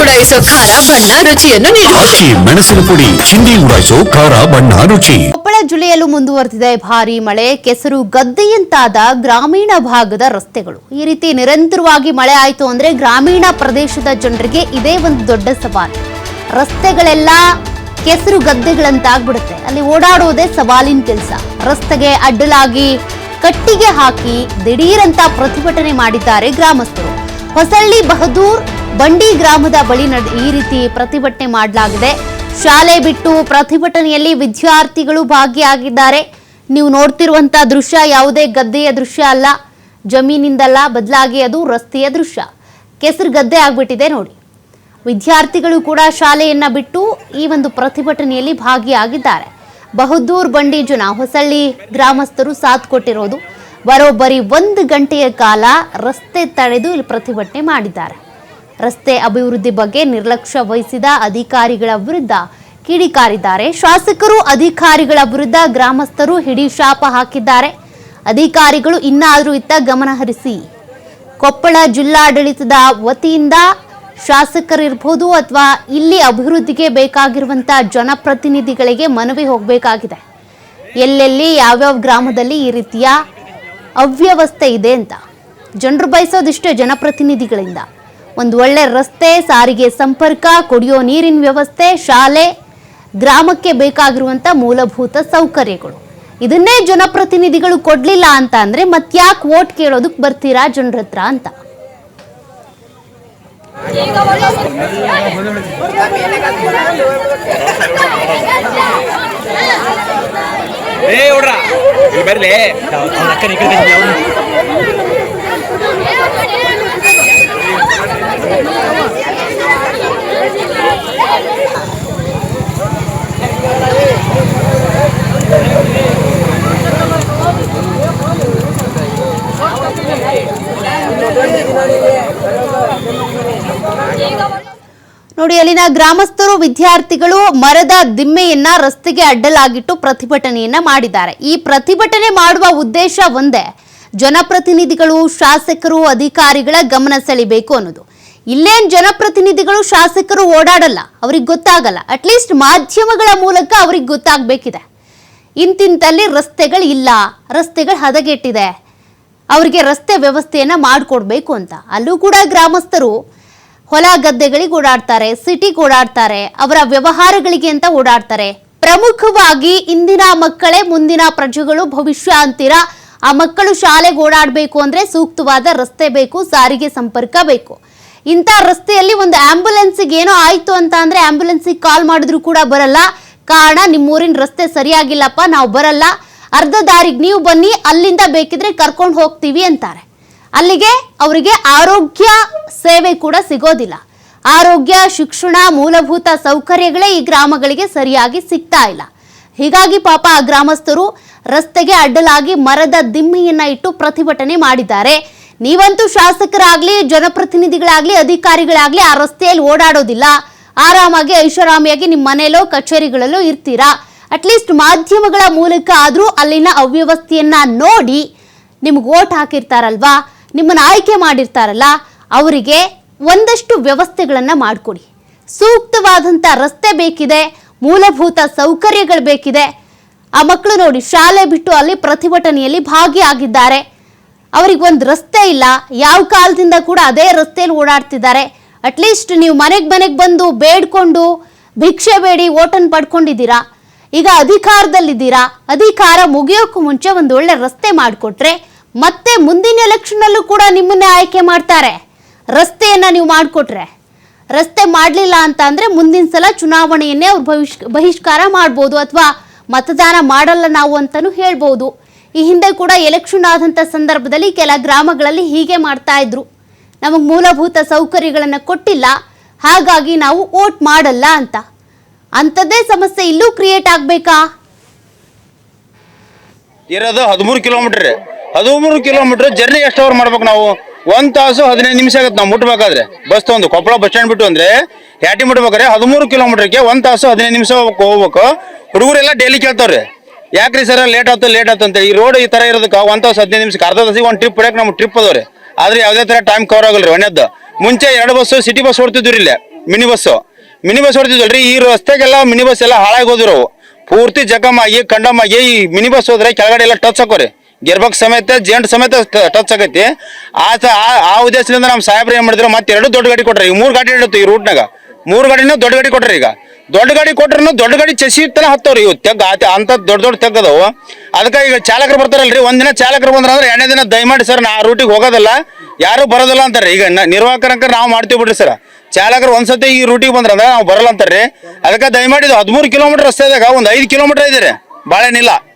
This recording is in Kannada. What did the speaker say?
ಉಡಾಯಿಸೋ ಖಾರ ಬಣ್ಣ ರುಚಿಯನ್ನು ನೀಡುತ್ತದೆ. ಮೆಣಸಿನ ಪುಡಿ ಚಿಂದಿ ಉಡಾಯಿಸೋ ಖಾರ ಬಣ್ಣ ರುಚಿ. ಕೊಪ್ಪಳ ಜಿಲ್ಲೆಯಲ್ಲೂ ಮುಂದುವರೆದಿದೆ ಭಾರೀ ಮಳೆ. ಕೆಸರು ಗದ್ದೆಯಂತಾದ ಗ್ರಾಮೀಣ ಭಾಗದ ರಸ್ತೆಗಳು. ಈ ರೀತಿ ನಿರಂತರವಾಗಿ ಮಳೆ ಆಯಿತು ಅಂದ್ರೆ ಗ್ರಾಮೀಣ ಪ್ರದೇಶದ ಜನರಿಗೆ ಇದೇ ಒಂದು ದೊಡ್ಡ ಸವಾಲು. ರಸ್ತೆಗಳೆಲ್ಲ ಕೆಸರು ಗದ್ದೆಗಳಂತಾಗ್ಬಿಡುತ್ತೆ. ಅಲ್ಲಿ ಓಡಾಡೋದೇ ಸವಾಲಿನ ಕೆಲಸ. ರಸ್ತೆಗೆ ಅಡ್ಡಲಾಗಿ ಕಟ್ಟಿಗೆ ಹಾಕಿ ದಿಢೀರಂತ ಪ್ರತಿಭಟನೆ ಮಾಡಿದ್ದಾರೆ ಗ್ರಾಮಸ್ಥರು. ಹೊಸಳ್ಳಿ ಬಹದ್ದೂರ್ ಬಂಡಿ ಗ್ರಾಮದ ಬಳಿ ಈ ರೀತಿ ಪ್ರತಿಭಟನೆ ಮಾಡಲಾಗಿದೆ. ಶಾಲೆ ಬಿಟ್ಟು ಪ್ರತಿಭಟನೆಯಲ್ಲಿ ವಿದ್ಯಾರ್ಥಿಗಳು ಭಾಗಿಯಾಗಿದ್ದಾರೆ. ನೀವು ನೋಡ್ತಿರುವಂತ ದೃಶ್ಯ ಯಾವುದೇ ಗದ್ದೆಯ ದೃಶ್ಯ ಅಲ್ಲ, ಜಮೀನಿಂದಲ್ಲ, ಬದಲಾಗಿ ಅದು ರಸ್ತೆಯ ದೃಶ್ಯ. ಕೆಸರು ಗದ್ದೆ ಆಗ್ಬಿಟ್ಟಿದೆ ನೋಡಿ. ವಿದ್ಯಾರ್ಥಿಗಳು ಕೂಡ ಶಾಲೆಯನ್ನ ಬಿಟ್ಟು ಈ ಒಂದು ಪ್ರತಿಭಟನೆಯಲ್ಲಿ ಭಾಗಿಯಾಗಿದ್ದಾರೆ. ಬಹದ್ದೂರ್ ಬಂಡಿ ಜನ ಹೊಸಳ್ಳಿ ಗ್ರಾಮಸ್ಥರು ಸಾಥ್ ಕೊಟ್ಟಿರೋದು. ಬರೋಬ್ಬರಿ 1 ಗಂಟೆಯ ಕಾಲ ರಸ್ತೆ ತಡೆದು ಇಲ್ಲಿ ಪ್ರತಿಭಟನೆ ಮಾಡಿದ್ದಾರೆ. ರಸ್ತೆ ಅಭಿವೃದ್ಧಿ ಬಗ್ಗೆ ನಿರ್ಲಕ್ಷ್ಯ ವಹಿಸಿದ ಅಧಿಕಾರಿಗಳ ವಿರುದ್ಧ ಕಿಡಿಕಾರಿದ್ದಾರೆ. ಶಾಸಕರು ಅಧಿಕಾರಿಗಳ ವಿರುದ್ಧ ಗ್ರಾಮಸ್ಥರು ಹಿಡಿ ಶಾಪ ಹಾಕಿದ್ದಾರೆ. ಅಧಿಕಾರಿಗಳು ಇನ್ನಾದರೂ ಇತ್ತ ಗಮನ ಹರಿಸಿ. ಕೊಪ್ಪಳ ಜಿಲ್ಲಾಡಳಿತದ ವತಿಯಿಂದ ಶಾಸಕರಿರ್ಬೋದು ಅಥವಾ ಇಲ್ಲಿ ಅಭಿವೃದ್ಧಿಗೆ ಬೇಕಾಗಿರುವಂಥ ಜನಪ್ರತಿನಿಧಿಗಳಿಗೆ ಮನವಿ ಹೋಗಬೇಕಾಗಿದೆ. ಎಲ್ಲೆಲ್ಲಿ ಯಾವ್ಯಾವ ಗ್ರಾಮದಲ್ಲಿ ಈ ರೀತಿಯ ಅವ್ಯವಸ್ಥೆ ಇದೆ ಅಂತ ಜನರು ಬಯಸೋದಿಷ್ಟೇ. ಜನಪ್ರತಿನಿಧಿಗಳಿಂದ ಒಂದು ಒಳ್ಳೆ ರಸ್ತೆ, ಸಾರಿಗೆ ಸಂಪರ್ಕ, ಕುಡಿಯೋ ನೀರಿನ ವ್ಯವಸ್ಥೆ, ಶಾಲೆ, ಗ್ರಾಮಕ್ಕೆ ಬೇಕಾಗಿರುವಂಥ ಮೂಲಭೂತ ಸೌಕರ್ಯಗಳು. ಇದನ್ನೇ ಜನಪ್ರತಿನಿಧಿಗಳು ಕೊಡ್ಲಿಲ್ಲ ಅಂತ ಅಂದ್ರೆ ಮತ್ಯಾಕೆ ವೋಟ್ ಕೇಳೋದಕ್ಕೆ ಬರ್ತೀರಾ ಜನರ ಹತ್ರ ಅಂತ. ನೋಡಿ, ಅಲ್ಲಿನ ಗ್ರಾಮಸ್ಥರು ವಿದ್ಯಾರ್ಥಿಗಳು ಮರದ ದಿಮ್ಮೆಯನ್ನ ರಸ್ತೆಗೆ ಅಡ್ಡಲಾಗಿಟ್ಟು ಪ್ರತಿಭಟನೆಯನ್ನ ಮಾಡಿದ್ದಾರೆ. ಈ ಪ್ರತಿಭಟನೆ ಮಾಡುವ ಉದ್ದೇಶ ಒಂದೇ, ಜನಪ್ರತಿನಿಧಿಗಳು, ಶಾಸಕರು, ಅಧಿಕಾರಿಗಳ ಗಮನ ಸೆಳೆಯಬೇಕು ಅನ್ನೋದು. ಇಲ್ಲೇನ್ ಜನಪ್ರತಿನಿಧಿಗಳು, ಶಾಸಕರು ಓಡಾಡಲ್ಲ, ಅವ್ರಿಗೆ ಗೊತ್ತಾಗಲ್ಲ. ಅಟ್ಲೀಸ್ಟ್ ಮಾಧ್ಯಮಗಳ ಮೂಲಕ ಅವ್ರಿಗೆ ಗೊತ್ತಾಗಬೇಕಿದೆ. ಇಂತಿಂತಲ್ಲಿ ರಸ್ತೆಗಳು ಇಲ್ಲ, ರಸ್ತೆಗಳು ಹದಗೆಟ್ಟಿದೆ, ಅವರಿಗೆ ರಸ್ತೆ ವ್ಯವಸ್ಥೆಯನ್ನ ಮಾಡಿಕೊಡ್ಬೇಕು ಅಂತ. ಅಲ್ಲೂ ಕೂಡ ಗ್ರಾಮಸ್ಥರು ಹೊಲ ಗದ್ದೆಗಳಿಗೆ ಓಡಾಡ್ತಾರೆ, ಸಿಟಿಗೆ ಓಡಾಡ್ತಾರೆ, ಅವರ ವ್ಯವಹಾರಗಳಿಗೆ ಅಂತ ಓಡಾಡ್ತಾರೆ. ಪ್ರಮುಖವಾಗಿ ಇಂದಿನ ಮಕ್ಕಳೇ ಮುಂದಿನ ಪ್ರಜೆಗಳು, ಭವಿಷ್ಯ ಅಂತೀರಾ. ಆ ಮಕ್ಕಳು ಶಾಲೆಗೆ ಓಡಾಡಬೇಕು ಅಂದ್ರೆ ಸೂಕ್ತವಾದ ರಸ್ತೆ ಬೇಕು, ಸಾರಿಗೆ ಸಂಪರ್ಕ ಬೇಕು. ಇಂಥ ರಸ್ತೆಯಲ್ಲಿ ಒಂದು ಆಂಬ್ಯುಲೆನ್ಸಿಗೆ ಏನೋ ಆಯ್ತು ಅಂತ ಅಂದ್ರೆ ಆಂಬ್ಯುಲೆನ್ಸಿಗೆ ಕಾಲ್ ಮಾಡಿದ್ರು ಕೂಡ ಬರಲ್ಲ. ಕಾರಣ, ನಿಮ್ಮೂರಿನ ರಸ್ತೆ ಸರಿಯಾಗಿಲ್ಲಪ್ಪ, ನಾವು ಬರಲ್ಲ, ಅರ್ಧ ದಾರಿಗೆ ನೀವು ಬನ್ನಿ, ಅಲ್ಲಿಂದ ಬೇಕಿದ್ರೆ ಕರ್ಕೊಂಡು ಹೋಗ್ತೀವಿ ಅಂತಾರೆ. ಅಲ್ಲಿಗೆ ಅವರಿಗೆ ಆರೋಗ್ಯ ಸೇವೆ ಕೂಡ ಸಿಗೋದಿಲ್ಲ. ಆರೋಗ್ಯ, ಶಿಕ್ಷಣ, ಮೂಲಭೂತ ಸೌಕರ್ಯಗಳೇ ಈ ಗ್ರಾಮಗಳಿಗೆ ಸರಿಯಾಗಿ ಸಿಗ್ತಾ ಇಲ್ಲ. ಹೀಗಾಗಿ ಪಾಪ ಆ ಗ್ರಾಮಸ್ಥರು ರಸ್ತೆಗೆ ಅಡ್ಡಲಾಗಿ ಮರದ ದಿಮ್ಮೆಯನ್ನ ಇಟ್ಟು ಪ್ರತಿಭಟನೆ ಮಾಡಿದ್ದಾರೆ. ನೀವಂತೂ ಶಾಸಕರಾಗ್ಲಿ, ಜನಪ್ರತಿನಿಧಿಗಳಾಗ್ಲಿ, ಅಧಿಕಾರಿಗಳಾಗ್ಲಿ ಆ ರಸ್ತೆಯಲ್ಲಿ ಓಡಾಡೋದಿಲ್ಲ. ಆರಾಮಾಗಿ ಐಷಾರಾಮಿಯಾಗಿ ನಿಮ್ಮ ಮನೆಯಲ್ಲೋ ಕಚೇರಿಗಳಲ್ಲೋ ಇರ್ತೀರಾ. ಅಟ್ಲೀಸ್ಟ್ ಮಾಧ್ಯಮಗಳ ಮೂಲಕ ಆದ್ರೂ ಅಲ್ಲಿನ ಅವ್ಯವಸ್ಥೆಯನ್ನ ನೋಡಿ ನಿಮ್ಗೆ ವೋಟ್ ಹಾಕಿರ್ತಾರಲ್ವಾ, ನಿಮ್ಮನ್ನ ಆಯ್ಕೆ ಮಾಡಿರ್ತಾರಲ್ಲ, ಅವರಿಗೆ ಒಂದಷ್ಟು ವ್ಯವಸ್ಥೆಗಳನ್ನ ಮಾಡಿಕೊಡಿ. ಸೂಕ್ತವಾದಂಥ ರಸ್ತೆ ಬೇಕಿದೆ, ಮೂಲಭೂತ ಸೌಕರ್ಯಗಳು ಬೇಕಿದೆ. ಆ ಮಕ್ಕಳು ನೋಡಿ, ಶಾಲೆ ಬಿಟ್ಟು ಅಲ್ಲಿ ಪ್ರತಿಭಟನೆಯಲ್ಲಿ ಭಾಗಿಯಾಗಿದ್ದಾರೆ. ಅವ್ರಿಗೆ ಒಂದು ರಸ್ತೆ ಇಲ್ಲ, ಯಾವ ಕಾಲದಿಂದ ಕೂಡ ಅದೇ ರಸ್ತೆಯಲ್ಲಿ ಓಡಾಡ್ತಿದ್ದಾರೆ. ಅಟ್ಲೀಸ್ಟ್ ನೀವು ಮನೆಗೆ ಬಂದು ಬೇಡ್ಕೊಂಡು ಭಿಕ್ಷೆ ಬೇಡಿ ಓಟನ್ನು ಪಡ್ಕೊಂಡಿದ್ದೀರಾ. ಈಗ ಅಧಿಕಾರದಲ್ಲಿದ್ದೀರಾ, ಅಧಿಕಾರ ಮುಗಿಯೋಕ್ಕೂ ಮುಂಚೆ ಒಂದು ಒಳ್ಳೆ ರಸ್ತೆ ಮಾಡಿಕೊಟ್ರೆ ಮತ್ತೆ ಮುಂದಿನ ಎಲೆಕ್ಷನ್ನಲ್ಲೂ ಕೂಡ ನಿಮ್ಮನ್ನೇ ಆಯ್ಕೆ ಮಾಡ್ತಾರೆ. ರಸ್ತೆಯನ್ನ ನೀವು ಮಾಡಿಕೊಟ್ರೆ. ರಸ್ತೆ ಮಾಡಲಿಲ್ಲ ಅಂತ ಅಂದ್ರೆ ಮುಂದಿನ ಸಲ ಚುನಾವಣೆಯನ್ನೇ ಅವ್ರು ಬಹಿಷ್ಕಾರ ಮಾಡ್ಬೋದು, ಅಥವಾ ಮತದಾನ ಮಾಡಲ್ಲ ನಾವು ಅಂತಲೂ ಹೇಳ್ಬೋದು. ಈ ಹಿಂದೆ ಕೂಡ ಎಲೆಕ್ಷನ್ ಆದಂಥ ಸಂದರ್ಭದಲ್ಲಿ ಕೆಲ ಗ್ರಾಮಗಳಲ್ಲಿ ಹೀಗೆ ಮಾಡ್ತಾ ಇದ್ರು. ನಮಗೆ ಮೂಲಭೂತ ಸೌಕರ್ಯಗಳನ್ನು ಕೊಟ್ಟಿಲ್ಲ, ಹಾಗಾಗಿ ನಾವು ವೋಟ್ ಮಾಡಲ್ಲ ಅಂತ. ಅಂಥದ್ದೇ ಸಮಸ್ಯೆ ಇಲ್ಲೂ ಕ್ರಿಯೇಟ್ ಆಗಬೇಕಾ? ಇರೋದು 13 ಕಿಲೋಮೀಟರ್. 13 ಕಿಲೋಮೀಟರ್ ಜರ್ನಿ ಎಷ್ಟು ಅವರ್ ಮಾಡ್ಬೇಕು ನಾವು? 1 ತಾಸು 15 ನಿಮಿಷ ಆಗುತ್ತೆ ನಾವು ಮುಟ್ಬೇಕಾದ್ರೆ. ಬಸ್ ತಗೊಂಡು ಕೊಪ್ಪಳ ಬಸ್ ಸ್ಟ್ಯಾಂಡ್ ಬಿಟ್ಟು ಅಂದ್ರೆ ಹ್ಯಾಟಿ ಮುಟ್ಬೇಕಾದ್ರೆ 13 ಕಿಲೋಮೀಟರ್ಗೆ 1 ತಾಸು 15 ನಿಮಿಷ ಹೋಗ್ಬೇಕು. ಹುಡುಗರೆಲ್ಲ ಡೈಲಿ ಕೇಳ್ತಾವ್ರೆ, ಯಾಕ್ರಿ ಸರ್ ಲೇಟ್ ಆಯ್ತು ಅಂತ. ಈ ರೋಡ್ ಈ ತರ ಇರೋದಕ್ಕೆ 1 ತಾಸು 15 ನಿಮಿಷಕ್ಕೆ ಅರ್ಧ ತಾಸಿಗೆ ಒಂದು ಟ್ರಿಪ್ ಹೊಡ್ಯಕ್ಕೆ ನಮ್ಗೆ ಟ್ರಿಪ್ ಅದಾವ್ರಿ. ಆದ್ರೆ ಯಾವುದೇ ತರ ಟೈಮ್ ಕವರ್ ಆಗಲ್ರಿ. ಒಣ್ಣೆದ್ದು ಮುಂಚೆ 2 ಬಸ್ ಸಿಟಿ ಬಸ್ ಓಡ್ತಿದ್ರು ಇಲ್ಲಿ. ಮಿನಿ ಬಸ್ ಹೊಡ್ತಿದ್ವಲ್ರಿ, ಈ ರಸ್ತೆಗೆಲ್ಲ ಮಿನಿ ಬಸ್ ಎಲ್ಲ ಹಾಳಾಗಿ ಹೋದ್ರು, ಪೂರ್ತಿ ಜಖಮ್ ಆಗಿ ಕಂಡಮ್ ಆಗಿ. ಈ ಮಿನಿ ಬಸ್ ಹೋದ್ರೆ ಕೆಳಗಡೆ ಎಲ್ಲ ಟಚ್ ಹಾಕೋರಿ, ಗೆರ್ಬಕ್ ಸಮೇತ ಜೆಂಟ್ ಸಮೇತ ಟಚ್ ಆಗೈತಿ. ಆ ಉದ್ದೇಶದಿಂದ ನಮ್ಮ ಸಾಹೇಬ್ರು ಏನ್ ಮಾಡಿದ್ರು, ಮತ್ತೆ 2 ದೊಡ್ಡ ಗಾಡಿ ಕೊಟ್ರಿ. ಈಗ 3 ಗಾಡಿ ಇಡುತ್ತೆ ಈ ರೂಟ್ನಾಗ, 3 ಗಾಡಿನ ದೊಡ್ಡ ಗಾಡಿ ಕೊಟ್ರಿ. ಈಗ ದೊಡ್ಡ ಗಾಡಿ ಕೊಟ್ರು ದೊಡ್ಡ ಗಾಡಿ ಚಸಿ ತನ ಹತ್ತವ್ರಿ, ಇವು ತೆಗ್ ಅಂತ ದೊಡ್ಡ ತೆಗ್ಗದವು. ಅದಕ್ಕೆ ಈಗ ಚಾಲಕರು ಬರ್ತಾರಲ್ರಿ, ಒಂದಿನ ಚಾಲಕರು ಬಂದ್ರ ಅಂದ್ರೆ 2ನೇ ದಿನ ದಯಮಾಡಿ ಸರ್ ನಾ ರೂಟಿಗೆ ಹೋಗೋದಲ್ಲ, ಯಾರು ಬರೋದಿಲ್ಲ ಅಂತಾರೆ. ಈಗ ನಿರ್ವಾಹಕರಂಕ ನಾವು ಮಾಡ್ತೀವಿ ಬಿಡ್ರಿ ಸರ್, ಚಾಲಕರು ಒಂದ್ಸತಿ ಈ ರೂಟಿಗೆ ಬಂದ್ರಂದ್ರೆ ನಾವು ಬರಲ್ಲ ಅಂತಾರ್ರಿ. ಅದಕ್ಕೆ ದಯಮಾಡಿ 13 ಕಿಲೋಮೀಟರ್ ರಸ್ತೆದಾಗ ಒಂದು 5 ಕಿಲೋಮೀಟರ್ ಇದೆ, ಬಾಳೆನಿಲ್ಲ.